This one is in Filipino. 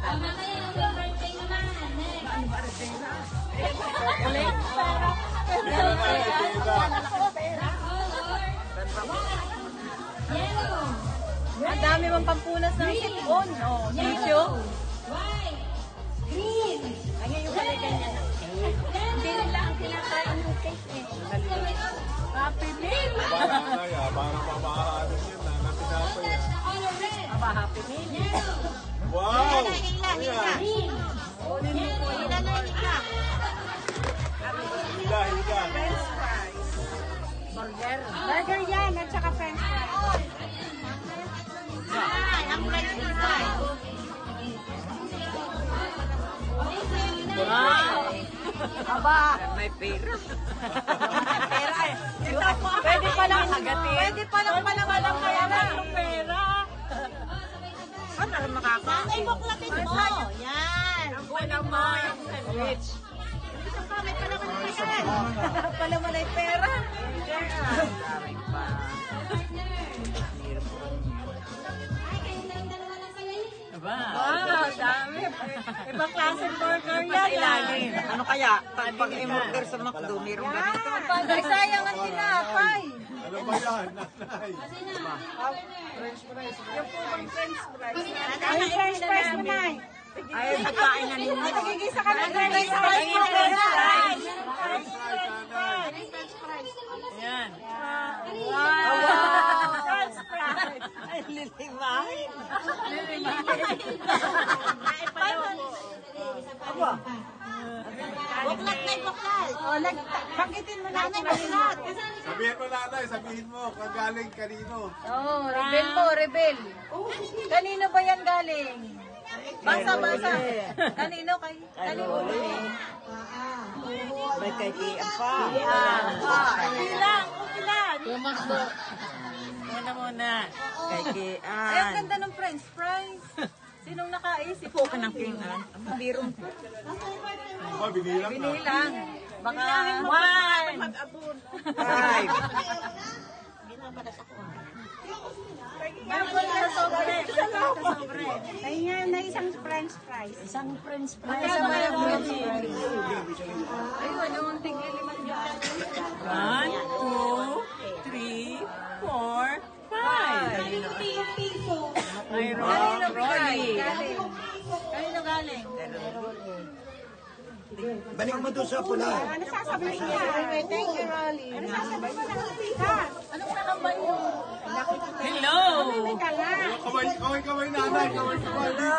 Mamaya yung birthday naman. Yellow. Ang dami mong pampunas ng sipon. Oh, tissue. White. Green. Ayun yung pala ganyan. Hindi nila ang kinakain ng cake eh. Happy meal. Parang mamahalan yun na Don't touch the color red. Aba, happy meal. Yellow. Wow! Green. Hila, hila. Burger. Burger yan, at saka french fries. Wow. Aba. May pera. Pera eh. Pwede pa lang hagatin. Pwede pa lang kaya na yung pera. Ano lang makakain? Ay, buklatin mo. Yan. Ang pala mo yung sandwich. Ito pa, may palaman na yan. Pala mo na yung pera. Dami pa. Wow, dami. Ibang klaseng burger yan. Ilalim. Ano kaya? Pag i-order sa McDo, mayroong ganito. Ay, sayang ang tinapay. Ano ba yan, nanay? Ay, french fries mo na. Ay, pagkain na ninyo. Nagigisa ka ng french French fries. fries. French fries. Ayan. Wow! French fries. Ay, lilimahin. Buklat na buklat. O, banggitin mo na ang buklat. Sabihin mo, nanay, sabihin mo, kagaling kanino. Oh, rebel po, rebel. Kanino ba yan galing? Basa. Kanino kay? Kanino? May kay Kian pa. Ilang. Muna. Kay Kian. Ay, ang ganda ng french fries. Sinong nakaisip? Po ka ng Kian. Birong ko. Diba, binilang na. Binilang. Baka one. Five. Ay nga, na isang french fries. Isang french fries. Isang french fries. Ay, wala mong tigil 5. 1, 2, 3, 4, 5. Ay, Rolly. Kanino galing? Balik mo doon sa pula. Ano sasabihin niya? Thank you, Rolly. Ano sasabihin mo na? Anong nakambay mo? Hello! May dala. Kamay, nanay, kamay dito.